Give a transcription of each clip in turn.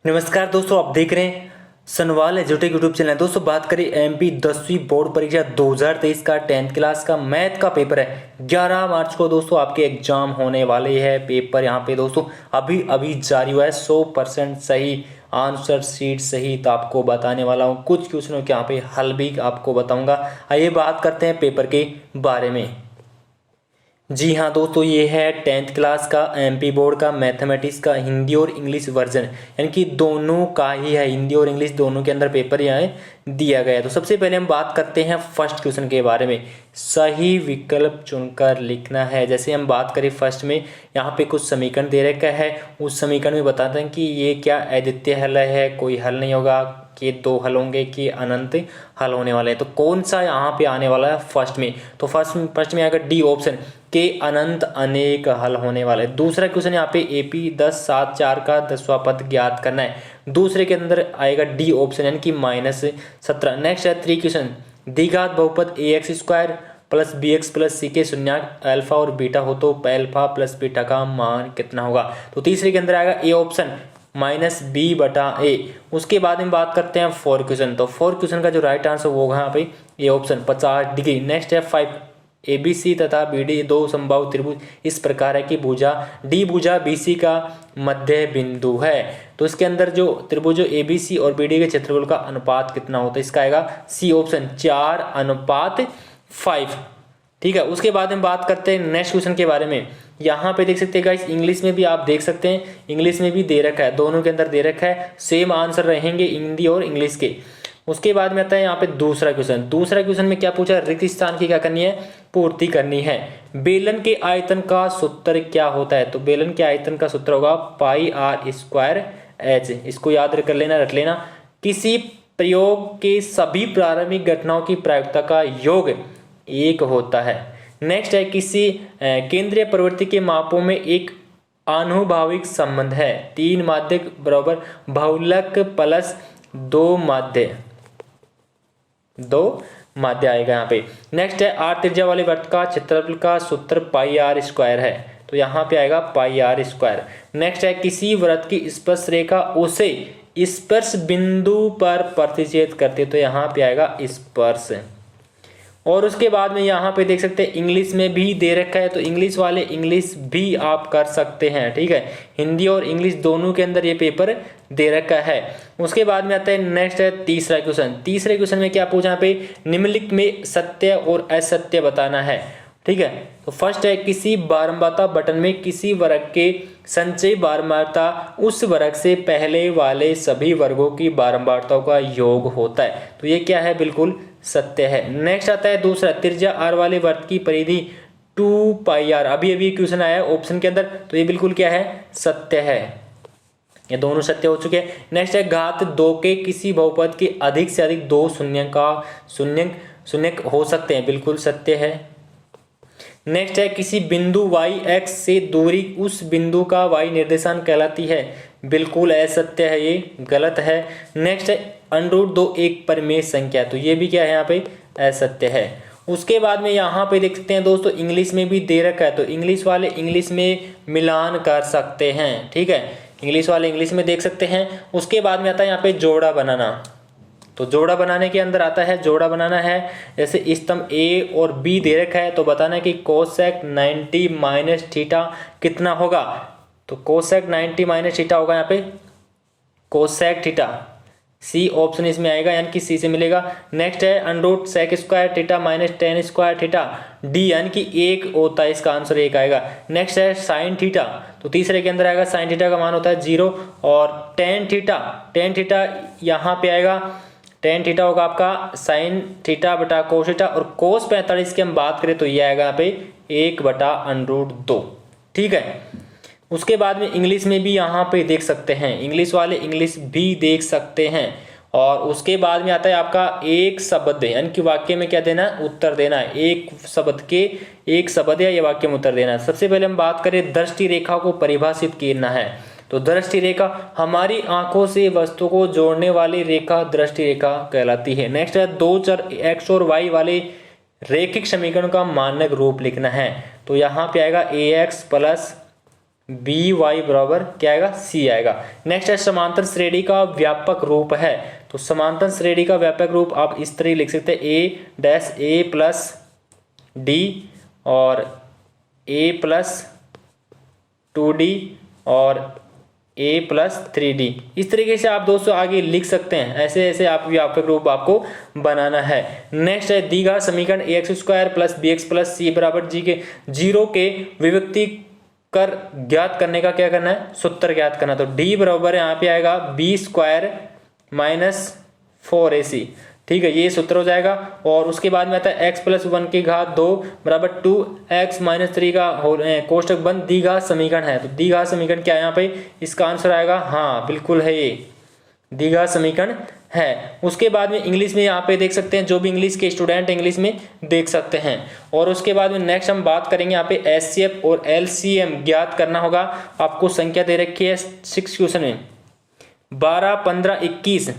नमस्कार दोस्तों, आप देख रहे हैं सनवाल एजुटेक यूट्यूब चैनल। दोस्तों बात करें एमपी 10वीं बोर्ड परीक्षा 2023 का 10th क्लास का मैथ का पेपर है 11 मार्च को। दोस्तों आपके एग्जाम होने वाले हैं। पेपर यहाँ पे दोस्तों अभी अभी जारी हुआ है। 100% सही आंसर शीट सही तो आपको बताने वाला हूँ। कुछ क्वेश्चनों के यहाँ पे हल भी आपको बताऊंगा। आइए बात करते हैं पेपर के बारे में। जी हाँ दोस्तों, ये है 10th क्लास का एमपी बोर्ड का मैथमेटिक्स का हिंदी और इंग्लिश वर्जन, यानी कि दोनों का ही है। हिंदी और इंग्लिश दोनों के अंदर पेपर यहाँ दिया गया है। तो सबसे पहले हम बात करते हैं फर्स्ट क्वेश्चन के बारे में। सही विकल्प चुनकर लिखना है। जैसे हम बात करें फर्स्ट में, यहाँ पे कुछ समीकरण दे रखा है। उस समीकरण में बताते हैं कि ये क्या अद्वितीय हल है, कोई हल नहीं होगा, कि दो हल होंगे, कि अनंत हल होने वाले हैं। तो कौन सा यहाँ पे आने वाला है फर्स्ट में? तो फर्स्ट में आएगा डी ऑप्शन के अनंत अनेक हल होने वाले। दूसरा क्वेश्चन यहाँ पे एपी 10/7/4 का 10वां पद ज्ञात करना है। दूसरे के अंदर आएगा डी ऑप्शन यानी कि -17। नेक्स्ट है 3 क्वेश्चन, द्विघात बहुपद ax² plus bx plus c के शून्यांक अल्फा और बीटा हो तो अल्फा प्लस बीटा का मान कितना होगा? तो तीसरे के अंदर आएगा ए ऑप्शन -b/a। उसके बाद में बात करते हैं 4 क्वेश्चन। तो 4 क्वेश्चन का जो राइट आंसर होगा यहाँ पे ए ऑप्शन 50 डिग्री। नेक्स्ट है 5, ABC तथा BD दो संभावित त्रिभुज इस प्रकार है कि भुजा D भुजा BC का मध्य बिंदु है। तो इसके अंदर जो त्रिभुज ABC और BD के क्षेत्रफल का अनुपात कितना होता है? इसका आएगा सी ऑप्शन 4:5। ठीक है। उसके बाद हम बात करते हैं नेक्स्ट क्वेश्चन के बारे में। यहाँ पे देख सकते हैं गाइस, इंग्लिश में भी आप देख सकते हैं, इंग्लिश में भी दे रखा है, दोनों के अंदर दे रखा है। सेम आंसर रहेंगे हिंदी और इंग्लिश के। उसके बाद में आता है यहाँ पे दूसरा क्वेश्चन। दूसरा क्वेश्श्चन में क्या पूछा? रिक्त स्थान की क्या करनी है? पूर्ति करनी है। बेलन के आयतन का सूत्र क्या होता है? तो बेलन के आयतन का सूत्र होगा πr²h। इसको याद कर लेना, रख लेना। किसी प्रयोग के सभी प्रारंभिक घटनाओं की प्रायिकता का योग 1 होता है। नेक्स्ट है किसी केंद्रीय प्रवृत्ति के मापों में एक आनुभाविक संबंध है। 3 माध्यक बराबर बहुलक प्लस 2 माध्य आएगा यहाँ पे। नेक्स्ट है 8 त्रिज्या वाले वृत्त का क्षेत्रफल का सूत्र πr² है। तो यहाँ पे आएगा πr²। नेक्स्ट है किसी वृत्त की स्पर्श रेखा उसे स्पर्श बिंदु पर प्रतिच्छेद करती है। तो यहाँ पे आएगा स्पर्श। और उसके बाद में यहाँ पे देख सकते हैं इंग्लिश में भी दे रखा है। तो इंग्लिश वाले इंग्लिश भी आप कर सकते हैं। ठीक है, हिंदी और इंग्लिश दोनों के अंदर ये पेपर दे रखा है। उसके बाद में आता है नेक्स्ट है तीसरा क्वेश्चन। तीसरे क्वेश्चन में क्या पूछा? यहाँ पे निम्नलिखित में सत्य और असत्य बताना है। ठीक है, तो फर्स्ट है किसी बारंबारता बटन में किसी वर्ग के संचयी बारंबारता उस वर्ग से पहले वाले सभी वर्गों की बारंबारताओं का योग होता है। तो ये क्या है? बिल्कुल सत्य है। नेक्स्ट आता है दूसरा, त्रिज्या r वाले वृत्त की परिधि 2πr। अभी क्वेश्चन आया है ऑप्शन के अंदर, तो ये बिल्कुल क्या है? सत्य है। ये दोनों सत्य हो चुके हैं। नेक्स्ट है घात 2 के किसी बहुपद के अधिक से अधिक 2 शून्यक हो सकते हैं। बिल्कुल सत्य है। नेक्स्ट है किसी बिंदु y x से दूरी उस बिंदु का y निर्देशांक कहलाती है। बिल्कुल असत्य है, ये गलत है। नेक्स्ट है √2 एक परिमेय संख्या। तो ये भी क्या है? यहाँ पे असत्य है। उसके बाद में यहाँ पे देख सकते हैं दोस्तों इंग्लिश में भी दे रखा है। तो इंग्लिश वाले इंग्लिश में मिलान कर सकते हैं। ठीक है, इंग्लिश वाले इंग्लिश में देख सकते हैं। उसके बाद में आता है यहाँ पे जोड़ा बनाना। तो जोड़ा बनाने के अंदर आता है, जोड़ा बनाना है जैसे स्तंभ ए और बी दे रखा है। तो बताना है कि कोसेक 90 माइनस थीटा कितना होगा? तो कोसेक 90 माइनस थीटा होगा यहाँ पे कोसेक थीटा। सी ऑप्शन इसमें आएगा, यानी कि सी से मिलेगा। नेक्स्ट है √sec² theta minus tan² theta. D यानी कि 1 होता है, इसका आंसर 1 आएगा। नेक्स्ट है साइन थीटा। तो तीसरे के अंदर आएगा साइन थीटा का मान होता है 0। और tan थीटा यहाँ पे आएगा, tan थीटा होगा आपका साइन थीटा बटा कोस थीटा। और cos 45 की हम बात करें तो ये आएगा यहाँ पे 1/√2। ठीक है। उसके बाद में इंग्लिश में भी यहाँ पे देख सकते हैं, इंग्लिश वाले इंग्लिश भी देख सकते हैं। और उसके बाद में आता है आपका एक शब्द, यानी कि वाक्य में क्या देना है? उत्तर देना है। एक शब्द या ये वाक्य में उत्तर देना है। सबसे पहले हम बात करें दृष्टि रेखा को परिभाषित करना है। तो दृष्टि रेखा हमारी आंखों से वस्तु को जोड़ने वाली रेखा दृष्टि रेखा कहलाती है। नेक्स्ट है 2 चर x और y वाले रेखिक समीकरण का मानक रूप लिखना है। तो यहाँ पे आएगा ax प्लस बी वाई बराबर क्या आएगा, सी आएगा। नेक्स्ट है समांतर श्रेणी का व्यापक रूप है। तो समांतर श्रेणी का व्यापक रूप आप इस तरह लिख सकते हैं, ए डैश ए प्लस डी और ए प्लस 2d और a प्लस 3d। इस तरीके से आप दोस्तों आगे लिख सकते हैं। ऐसे ऐसे आप व्यापक रूप आपको बनाना है। नेक्स्ट है दीघा समीकरण ax square plus b x plus c बराबर जी के 0 के विभक्ति कर ज्ञात करने का क्या करना है, सूत्र ज्ञात करना। तो d बराबर यहाँ पे आएगा बी स्क्वायर माइनस 4ac, ठीक है, ये सूत्र हो जाएगा। और उसके बाद में आता है x प्लस 1 की घात 2 बराबर 2x माइनस 3 का कोष्टक बंद दीघा समीकरण है। तो दीघा समीकरण क्या है यहाँ पे, इसका आंसर आएगा, हाँ बिल्कुल है, ये दीघा समीकरण है। उसके बाद में इंग्लिश में यहाँ पे देख सकते हैं, जो भी इंग्लिश के स्टूडेंट इंग्लिश में देख सकते हैं। और उसके बाद में नेक्स्ट हम बात करेंगे यहाँ पे एचसीएफ और एलसीएम ज्ञात करना होगा। आपको संख्या दे रखी है 6 क्वेश्चन में 12, 15, 21।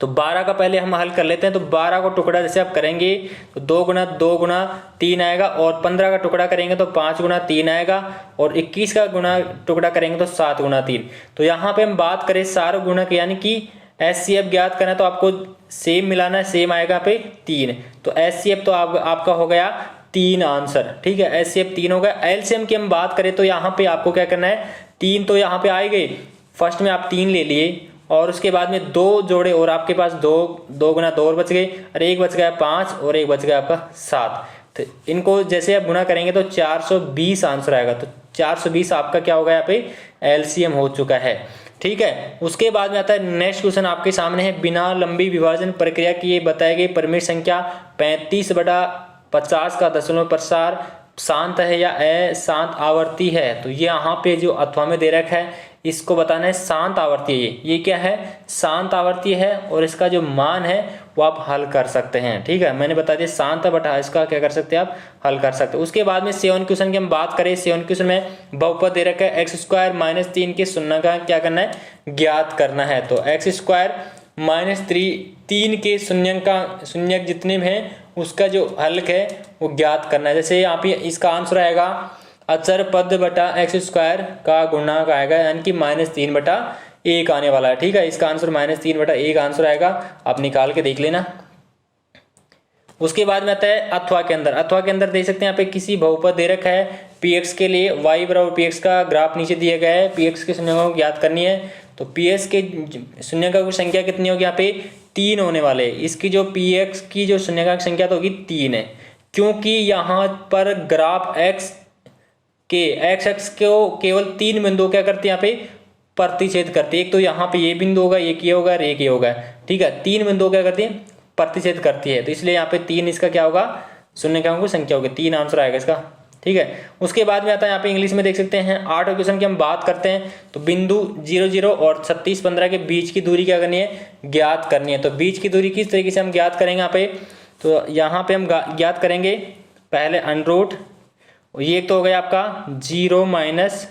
तो 12 का पहले हम हल कर लेते हैं। तो 12 को टुकड़ा जैसे आप करेंगे तो 2 गुना 2 गुना 3 आएगा, और 15 का टुकड़ा करेंगे तो 5 गुना 3 आएगा, और 21 का गुना टुकड़ा करेंगे तो 7 गुना 3। तो यहाँ पे हम बात करें सारे गुणक यानी कि एचसीएफ ज्ञात करना है, तो आपको सेम मिलाना है, सेम आएगा पे 3। तो एचसीएफ तो आपका हो गया 3 आंसर, ठीक है, एचसीएफ 3 हो गया। एलसीएम की हम बात करें तो यहाँ पे आपको क्या करना है, 3 तो यहाँ पे आए गए, फर्स्ट में आप 3 ले लिए, और उसके बाद में 2 जोड़े और आपके पास 2 गुना 2 और बच गए, और एक बच गया 5 और एक बच गया आपका 7। तो इनको जैसे आप गुना करेंगे तो 420 आंसर आएगा। तो 420 आपका क्या होगा, यहाँ पे एलसीएम हो चुका है, ठीक है। उसके बाद में आता है नेक्स्ट क्वेश्चन आपके सामने है, बिना लंबी विभाजन प्रक्रिया की ये बताई गई परिमित संख्या 35/50 का दशमलव प्रसार शांत है या अशांत आवर्ती है। तो ये यहाँ पे जो अथवा में दे रखा है इसको बताना है शांत आवर्ती है। ये क्या है, शांत आवर्ती है, और इसका जो मान है वो आप हल कर सकते हैं, ठीक है। मैंने बता दिया शांत बटा इसका क्या कर सकते हैं, आप हल कर सकते हैं। उसके बाद में 7 क्वेश्चन की हम बात करें। 7 क्वेश्चन में बहुपद दे रखा है x स्क्वायर माइनस 3 के शून्य का क्या करना है, ज्ञात करना है। तो x स्क्वायर माइनस 3 के शून्यक जितने में है उसका जो हल है वो ज्ञात करना है। जैसे यहाँ पे इसका आंसर आएगा अचर पद बटा एक्स स्क्वायर का गुणक आएगा, यानी कि -3/1 आने वाला है, ठीक है। इसका आंसर -3/1 आंसर आएगा, आप निकाल के देख लेना। उसके बाद में आता है अथवा के अंदर देख सकते हैं यहाँ पे किसी बहुपद दे रखा है px के लिए y बराबर px का ग्राफ नीचे दिया गया है, px के शून्यकों को ज्ञात करनी है। तो px के शून्यकों की संख्या कितनी होगी, यहाँ पे 3 होने वाले। इसकी जो px की जो शून्यकों की संख्या तो होगी 3 है, क्योंकि यहाँ पर ग्राफ x एक्स को केवल 3 बिंदु क्या करते हैं, यहाँ पे प्रतिच्छेद करते हैं। एक तो यहाँ पे ये बिंदु होगा, एक ये होगा, एक ये होगा, ठीक है। 3 बिंदु क्या करती है, प्रतिच्छेद करती है। तो इसलिए यहाँ पे 3 इसका क्या होगा, शून्यकों की संख्या होगी, 3 आंसर आएगा इसका, ठीक है। उसके बाद में आता है यहाँ पे इंग्लिश में देख सकते हैं 8 क्वेश्चन की हम बात करते हैं। तो बिंदु 0, 0 और 36, 15 के बीच की दूरी क्या करनी है, ज्ञात करनी है। तो बीच की दूरी किस तरीके से हम ज्ञात करेंगे यहाँ पे, तो यहाँ पे हम ज्ञात करेंगे पहले अनरूट, ये एक तो हो गया आपका 0 माइनस,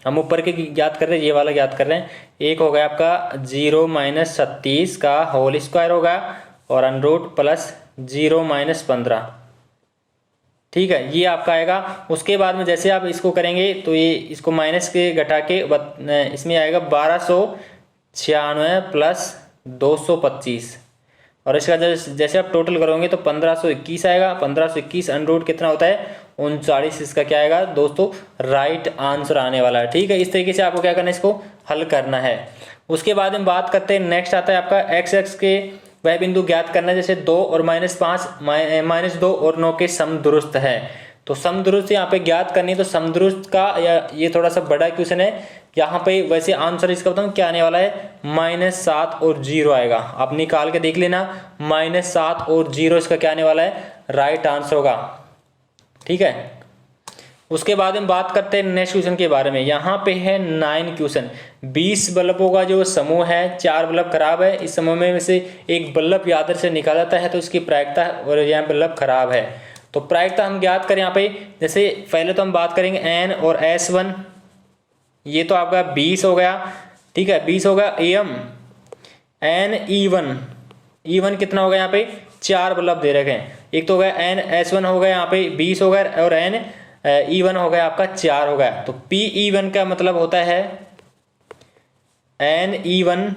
हम ऊपर के ज्ञात कर रहे हैं, ये वाला ज्ञात कर रहे हैं। एक हो गया आपका 0 माइनस 36 का होल स्क्वायर होगा, और अनरूट प्लस 0 माइनस 15, ठीक है, ये आपका आएगा। उसके बाद में जैसे आप इसको करेंगे तो ये इसको माइनस के घटा के इसमें आएगा 1296 प्लस 225, और इसका जैसे आप टोटल करोगे तो 1521 आएगा। 1521 अनरूट कितना होता है, 39। इसका क्या आएगा दोस्तों, राइट आंसर आने वाला है, ठीक है। इस तरीके से आपको क्या करना है, इसको हल करना है। उसके बाद हम बात करते हैं, नेक्स्ट आता है आपका x के वह बिंदु ज्ञात करना है, जैसे 2 और -5 -2 और 9 के समदुरुस्त है। तो समदुरुस्त यहाँ पे ज्ञात करनी है। तो समदुरुस्त का या ये थोड़ा सा बड़ा क्वेश्चन है, यहाँ पे वैसे आंसर इसका बताऊँ क्या आने वाला है, -7 और 0 आएगा। आप निकाल के देख लेना, -7 और 0 इसका क्या आने वाला है, राइट आंसर होगा, ठीक है। उसके बाद हम बात करते हैं नेक्स्ट क्वेश्चन के बारे में। यहाँ पे है 9 क्वेश्चन। 20 बल्बों का जो समूह है, 4 बल्ब खराब है, इस समूह में से एक बल्ब आदर्श से निकाला जाता है तो इसकी प्रायिकता, और यहाँ बल्ब खराब है तो प्रायिकता हम ज्ञात करें। यहाँ पे जैसे पहले तो हम बात करेंगे n और S1, ये तो आपका 20 हो गया, ठीक है, 20 होगा। am n E1 कितना हो गया, यहाँ पे 4 बल्ब दे रखे हैं। एक तो हो गया n S1 हो गया यहाँ पे 20 हो गया, और n E1 हो गया आपका 4 हो गया। तो PE1 का मतलब होता है NE1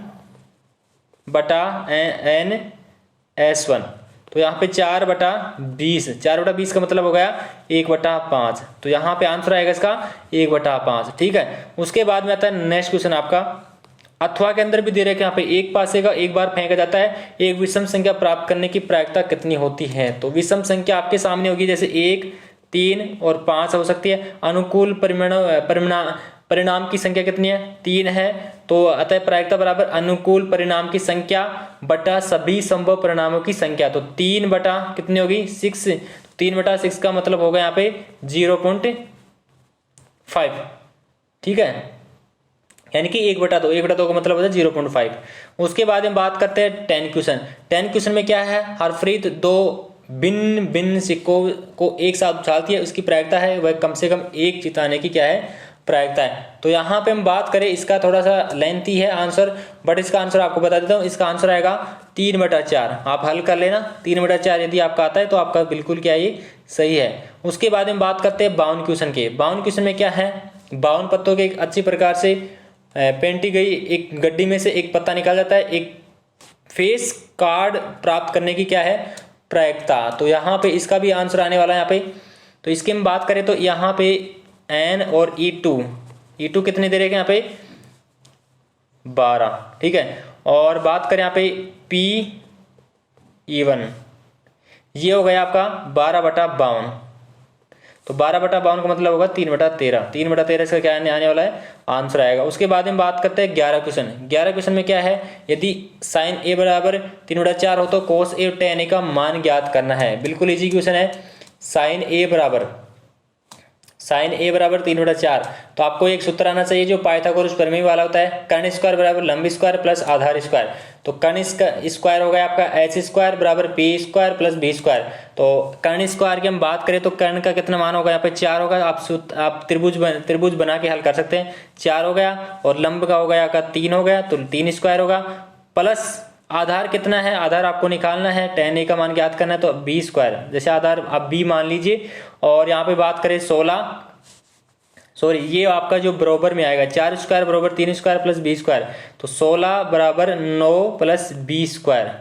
बटा NS1। तो यहाँ पे 4/20, 4/20 का मतलब हो गया 1/5। तो यहाँ पे आंसर आएगा इसका 1/5। ठीक है। उसके बाद में आता है नेक्स्ट क्वेश्चन आपका, अथवा के अंदर भी दे रखे यहाँ पे एक पासे का एक बार फेंका जाता है, एक विषम संख्या प्राप्त करने की प्रायिकता कितनी होती है। तो विषम संख्या आपके सामने होगी, जैसे 1, 3 और 5 हो सकती है। अनुकूल परिणाम की संख्या कितनी है, 3 है। तो अतः प्रायिकता बराबर अनुकूल परिणाम की संख्या बटा सभी संभव परिणामों की संख्या। तो 3 बटा कितनी होगी, 6। 3/6 का मतलब होगा यहाँ पे 0.5। ठीक है, यानी कि 1/2, 1/2 का मतलब होता है 0.5। उसके बाद हम बात करते हैं 10 क्वेश्चन। 10 क्वेश्चन में क्या है, हरप्रीत 2 भिन्न भिन्न सिक्कों को एक साथ उछालती है, उसकी प्रायिकता है वह कम से कम एक जिताने की क्या है, प्रायिकता है। तो यहाँ पे हम बात करें, इसका थोड़ा सा लेंथी है आंसर, बट इसका आंसर आपको बता देता हूँ। इसका आंसर आएगा 3/4। आप हल कर लेना, 3/4 यदि आपका आता है तो आपका बिल्कुल क्या ये सही है। उसके बाद हम बात करते हैं 52 क्वेश्चन के। 52 क्वेश्चन में क्या है, 52 पत्तों के एक अच्छी प्रकार से पेंटी गई एक गड्डी में से एक पत्ता निकाल जाता है, एक फेस कार्ड प्राप्त करने की क्या है, प्रायिकता। तो यहाँ पे इसका भी आंसर आने वाला है यहाँ पे। तो इसकी हम बात करें तो यहाँ पे N और E2 कितने दे रहे हैं यहाँ पे, 12। ठीक है। और बात करें यहाँ पे PE1, ये हो गया आपका 12/52। तो 12/52 का मतलब होगा 3/13। 3/13 इसका क्या आने वाला है, आंसर आएगा। उसके बाद हम बात करते हैं 11 क्वेश्चन। 11 क्वेश्चन में क्या है, यदि साइन A बराबर 3/4 हो तो कोस A और tan A का मान ज्ञात करना है। बिल्कुल इजी क्वेश्चन है। साइन A बराबर 3/4, तो आपको एक सूत्र आना चाहिए जो पाइथागोरस प्रमेय वाला होता है, कर्ण स्क्वायर बराबर लंब स्क्वायर प्लस आधार स्क्वायर। तो कर्ण स्क्वायर हो गया आपका H स्क्वायर बराबर P square plus B square. तो कर्ण स्क्वायर की हम बात करें तो कर्ण का कितना मान होगा यहाँ पे, 4 होगा। आप त्रिभुज बना के हल कर सकते हैं। 4 हो गया, और लंब का हो गया आपका 3 हो गया, तो 3 स्क्वायर होगा, प्लस आधार कितना है, आधार आपको निकालना है, tan A का मान ज्ञात करना है, तो B स्क्वायर, जैसे आधार आप B मान लीजिए। और यहाँ पे बात करें 16, सॉरी ये आपका जो बराबर में आएगा, 4 स्क्वायर बराबर 3 स्क्वायर प्लस B स्क्वायर। तो 16 बराबर 9 प्लस B स्क्वायर।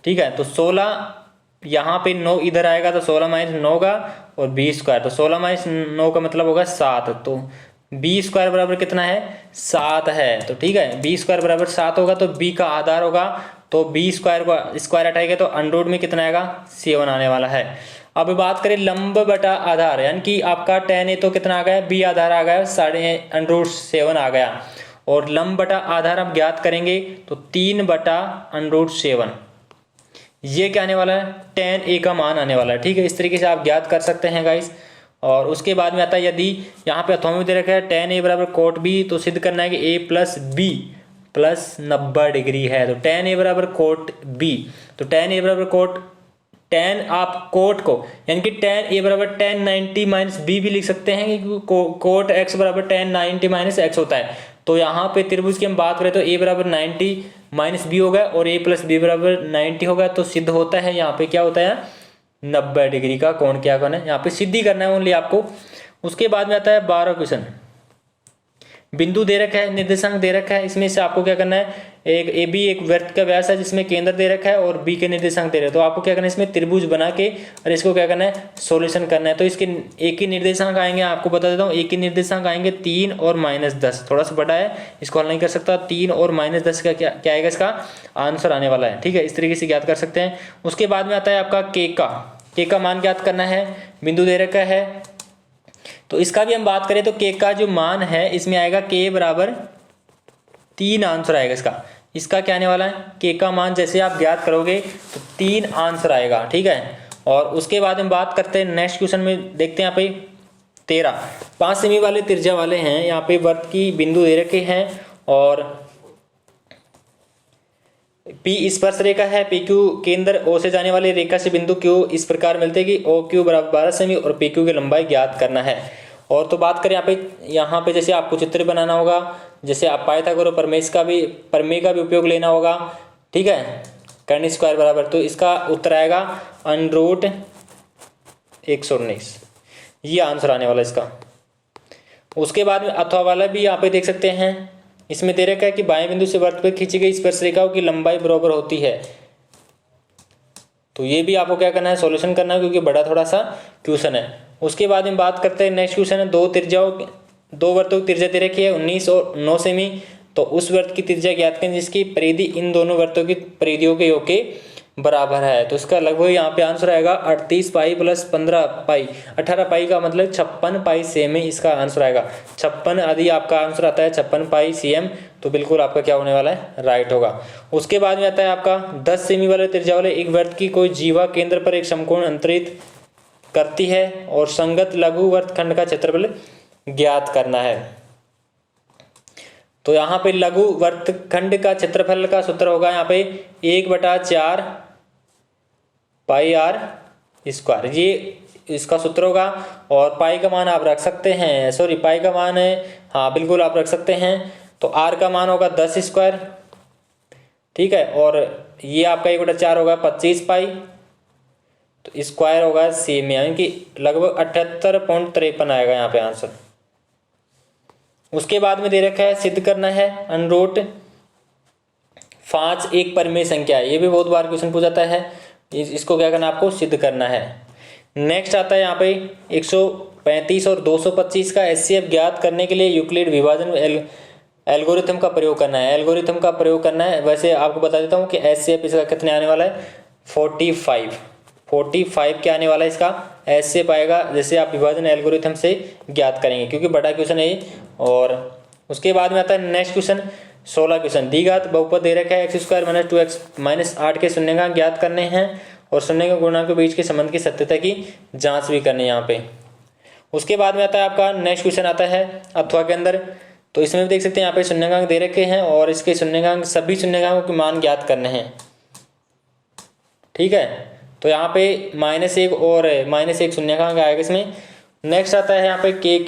ठीक है। तो 16 यहाँ पे 9 इधर आएगा, तो 16 माइनस 9 का, और B स्क्वायर। तो 16 माइनस 9 का मतलब होगा 7। तो B स्क्वायर बराबर कितना है, 7 है। तो ठीक है, B स्क्वायर बराबर 7 होगा, तो B का आधार होगा, तो B स्क्वायर को स्क्वायर हटाएगा तो अंडर में कितना आएगा, 7 आने वाला है। अब बात करें लंब बटा आधार, यानी कि आपका tan A तो कितना आ गया, B आधार आ गया, √7 आ गया। और लंब बटा आधार आप ज्ञात करेंगे तो 3/√7, ये क्या आने वाला है, tan A का मान आने वाला है। ठीक है, इस तरीके से आप ज्ञात कर सकते हैं गाइस। और उसके बाद में आता है, यदि यहाँ पे अथवा में दे रखा है tan A बराबर cot B, तो सिद्ध करना है कि A plus B plus 90 degree है। तो tan A बराबर cot B, तो tan A बराबर cot, tan आप कोट को, यानी कि tan A बराबर tan 90 माइनस B भी लिख सकते हैं, क्योंकि कोट x बराबर tan 90 माइनस x होता है। तो यहाँ पे त्रिभुज की हम बात करें तो A बराबर 90 माइनस B होगा, और A प्लस B बराबर 90 होगा। तो सिद्ध होता है यहाँ पे क्या होता है, 90 डिग्री का कोण क्या करना है, यहाँ पे सिद्धि करना है ओनली आपको। उसके बाद में आता है 12 क्वेश्चन। बिंदु दे रखा है, निर्देशांक दे रखा है, इसमें से आपको क्या करना है, एक AB एक वृत्त का व्यास है जिसमें केंद्र दे रखा है और B के निर्देशांक दे रहे हैं। तो आपको क्या करना है, इसमें त्रिभुज बना के और इसको क्या करना है, सॉल्यूशन करना है। तो इसके एक ही निर्देशांक आएंगे, आपको बता देता हूँ, एक ही निर्देशांक आएंगे 3 और -10, थोड़ा सा बड़ा है, इसको हल नहीं कर सकता। 3 और -10 का क्या आएगा, इसका आंसर आने वाला है। ठीक है, इस तरीके से ज्ञात कर सकते हैं। उसके बाद में आता है आपका के का मान ज्ञात करना है, बिंदु दे रखा है। तो इसका भी हम बात करें तो के का जो मान है, इसमें आएगा के बराबर 3 आंसर आएगा इसका क्या आने वाला है, के का मान जैसे आप ज्ञात करोगे तो 3 आंसर आएगा। ठीक है। और उसके बाद हम बात करते हैं नेक्स्ट क्वेश्चन में, देखते हैं यहाँ पे 13 5 सेमी वाले त्रिज्या वाले हैं, यहाँ पे वृत्त की बिंदु दे रखे हैं, और P स्पर्श रेखा है, PQ केंद्र O से जाने वाली रेखा से बिंदु Q इस प्रकार मिलते हैं कि OQ बराबर 12 सेमी और PQ की लंबाई ज्ञात करना है। और तो बात करें यहाँ पे जैसे आपको चित्र बनाना होगा, जैसे आप पाइथागोरस प्रमेय का भी उपयोग लेना होगा। ठीक है, कर्ण स्क्वायर बराबर, तो इसका उत्तर आएगा √119। ये आंसर आने वाला इसका। उसके बाद में अथवा वाला भी यहाँ पे देख सकते हैं, इसमें दे रखा है कि बाएं बिंदु से वृत्त पर खींची गई स्पर्श रेखाओं की लंबाई बराबर होती है। तो ये भी आपको क्या करना है, सॉल्यूशन करना है, क्योंकि बड़ा थोड़ा सा क्वेश्चन है। उसके बाद में बात करते हैं, नेक्स्ट क्वेश्चन है, दो वृत्तों की त्रिज्या दे रखी है 19 और 9 सेमी। तो उस वृत्त की त्रिज्या ज्ञात करें जिसकी परिधि इन दोनों वृत्तों की परिधियों के योग के बराबर है। तो इसका लगभग यहाँ पे आंसर आएगा 38 पाई प्लस 15 पाई, 18 पाई का मतलब 56 पाई सेमी इसका आंसर आएगा। 56 यदि आपका आंसर आता है 56 पाई cm, तो बिल्कुल आपका क्या होने वाला है, राइट होगा। उसके बाद में आता है आपका 10 सेमी वाले त्रिज्या वाले एक वृत्त की कोई जीवा केंद्र पर एक समकोण अंतरित करती है और संगत लघु वृत्तखंड का क्षेत्रफल ज्ञात करना है। तो यहाँ पे लघु वृत्तखंड का क्षेत्रफल का सूत्र होगा यहाँ पे 1/4 पाई आर स्क्वायर, ये इसका सूत्र होगा। और पाई का मान आप रख सकते हैं, सॉरी पाई का मान है, हाँ बिल्कुल आप रख सकते हैं। तो आर का मान होगा 10 स्क्वायर, ठीक है, और ये आपका 1/4 होगा 25 पाई, तो स्क्वायर होगा सेम, यानी कि लगभग 78.53 आएगा यहाँ पे आंसर। उसके बाद में दे रखा है सिद्ध करना है √5 एक परिमेय संख्या है। ये भी बहुत बार क्वेश्चन पूछा जाता है, इसको क्या करना है, आपको सिद्ध करना है। नेक्स्ट आता है यहाँ पे 135 और 225 का HCF ज्ञात करने के लिए यूक्लिड विभाजन एल्गोरिथम का प्रयोग करना है। एल्गोरिथम का प्रयोग करना है। वैसे आपको बता देता हूँ कि HCF इसका कितने आने वाला है, 45 क्या आने वाला है इसका HCF आएगा, जैसे आप विभाजन एल्गोरिथम से ज्ञात करेंगे, क्योंकि बड़ा क्वेश्चन है ये। और उसके बाद में आता है नेक्स्ट क्वेश्चन 16 क्वेश्चन, द्विघात बहुपद दे रखा है x² - 2x - 8 के शून्यंक ज्ञात करने हैं और शून्य के गुणांक के बीच के संबंध की सत्यता की जांच भी करनी है यहाँ पे। उसके बाद में आता है आपका नेक्स्ट क्वेश्चन आता है अथवा के अंदर। तो इसमें भी देख सकते हैं यहाँ पे शून्यंक दे रखे हैं और इसके शून्यंक सभी शून्यंकों के मान ज्ञात करने हैं, ठीक है। तो यहाँ पे -1 और -1 शून्यंक आएगा इसमें। नेक्स्ट आता है यहाँ पे के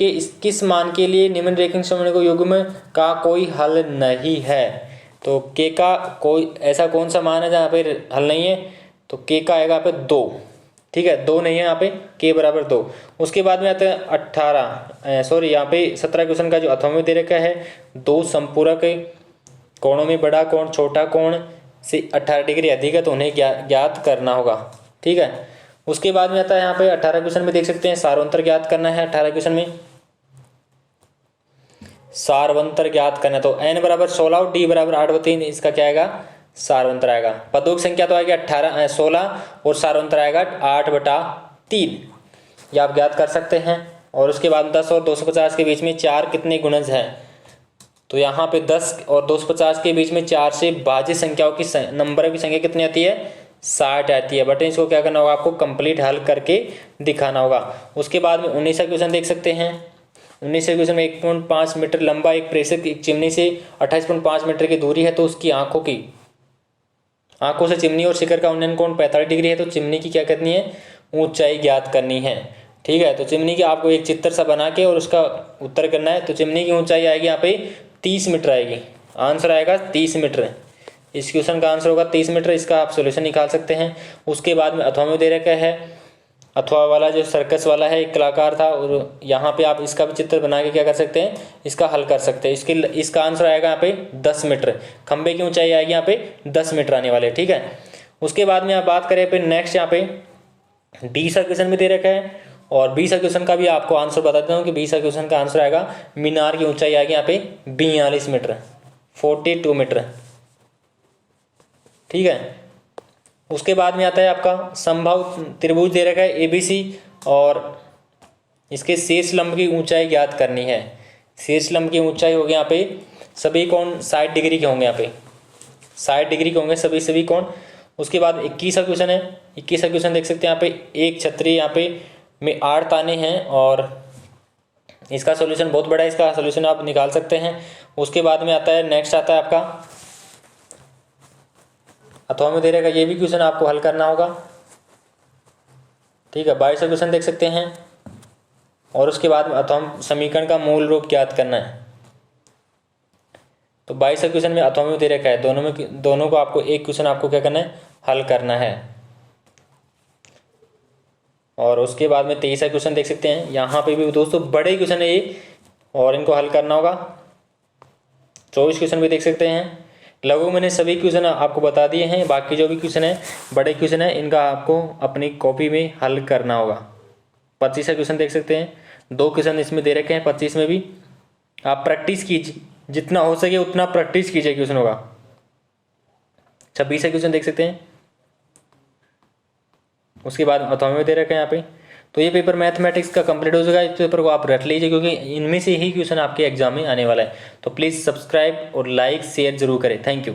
किस मान के लिए निम्नलिखित समूह युग्म का कोई हल नहीं है। तो के का कोई ऐसा कौन सा मान है जहाँ पे हल नहीं है, तो के का आएगा यहाँ पे 2, ठीक है, 2 नहीं है यहाँ पे, के बराबर 2। उसके बाद में आता है 17 क्वेश्चन का जो अथवा में दे रखा है, दो संपूरक कोणों में बड़ा कोण छोटा कोण से 18 डिग्री अधिक है तो उन्हें ज्ञात करना होगा, ठीक है। उसके बाद में आता है यहाँ पे 18 क्वेश्चन में देख सकते हैं सारवंतर ज्ञात करना है। 18 क्वेश्चन में सारवंतर ज्ञात करना है, तो n बराबर 16 और d बराबर 8/3 इसका क्या आएगा, सारवंतर आएगा। पदों की संख्या तो आएगी 16 और सारवंतर आएगा 8/3, ये आप ज्ञात कर सकते हैं। और उसके बाद 10 और 250 के बीच में 4 कितने गुणज हैं, तो यहाँ पे 10 और 250 के बीच में 4 से भाज्य संख्याओं की नंबर की संख्या कितनी आती है, 60 आती है। बट इसको क्या करना होगा, आपको कंप्लीट हल करके दिखाना होगा। उसके बाद में 19वां क्वेश्चन देख सकते हैं। 19वें क्वेश्चन में 1.5 मीटर लंबा एक प्रेषक एक चिमनी से 28.5 मीटर की दूरी है, तो उसकी आंखों से चिमनी और शिखर का उन्नयन कोण 45 डिग्री है। तो चिमनी की क्या करनी है, ऊंचाई ज्ञात करनी है, ठीक है। तो चिमनी की आपको एक चित्र सा बना के और उसका उत्तर करना है। तो चिमनी की ऊंचाई आएगी यहाँ पे 30 मीटर आएगी, आंसर आएगा 30 मीटर। इस क्वेश्चन का आंसर होगा 30 मीटर, इसका आप सोल्यूशन निकाल सकते हैं। उसके बाद में अथवा में दे रखा है, अथवा वाला जो सर्कस वाला है एक कलाकार था, और यहाँ पे आप इसका भी चित्र बना के क्या कर सकते हैं, इसका हल कर सकते हैं। इसका आंसर आएगा यहाँ पे 10 मीटर, खंबे की ऊंचाई आएगी यहाँ पे 10 मीटर आने वाले, ठीक है। उसके बाद में आप बात करें फिर नेक्स्ट यहाँ पे 20 क्वेश्चन में दे रखा है, और 20 क्वेश्चन का भी आपको आंसर बता देता हूँ कि 20 क्वेश्चन का आंसर आएगा मीनार की ऊंचाई आएगी यहाँ पे 42 मीटर, 42 मीटर, ठीक है। उसके बाद में आता है आपका संभव त्रिभुज दे रखा है ABC, और इसके शीर्ष लंब की ऊंचाई ज्ञात करनी है। शीर्ष लंब की ऊंचाई होगी यहाँ पे सभी कोण 60 डिग्री के होंगे, यहाँ पे 60 डिग्री के होंगे सभी कोण। उसके बाद 21वां क्वेश्चन है। 21वां क्वेश्चन देख सकते हैं यहाँ पे एक छतरी यहाँ पे में 8 ताने हैं, और इसका सोल्यूशन बहुत बड़ा है, इसका सोल्यूशन आप निकाल सकते हैं। उसके बाद में आता है नेक्स्ट आता है आपका अथवा में दे रहेगा, ये भी क्वेश्चन आपको हल करना होगा, ठीक है। 22वां क्वेश्चन देख सकते हैं, और उसके बाद में अथवा समीकरण का मूल रूप ज्ञात करना है। तो 22वां क्वेश्चन में अथवा में दे रखा है, दोनों को आपको एक क्वेश्चन आपको क्या करना है, हल करना है। और उसके बाद में 23 क्वेश्चन देख सकते हैं। यहाँ पे भी दोस्तों बड़े क्वेश्चन है ये, और इनको हल करना होगा। 24 क्वेश्चन भी देख सकते हैं। लगभग मैंने सभी क्वेश्चन आपको बता दिए हैं। बाकी जो भी क्वेश्चन है, बड़े क्वेश्चन है, इनका आपको अपनी कॉपी में हल करना होगा। 25 क्वेश्चन देख सकते हैं। 2 क्वेश्चन इसमें दे रखे हैं 25 में भी। आप प्रैक्टिस कीजिए, जितना हो सके उतना प्रैक्टिस कीजिए क्वेश्चन होगा। 26 क्वेश्चन देख सकते हैं। उसके बाद अथॉमी में दे रखे हैं यहाँ पे। तो ये पेपर मैथमेटिक्स का कंप्लीट हो जाएगा। इस पेपर को आप रट लीजिए, क्योंकि इनमें से ही क्वेश्चन आपके एग्जाम में आने वाला है। तो प्लीज़ सब्सक्राइब और लाइक शेयर जरूर करें। Thank you.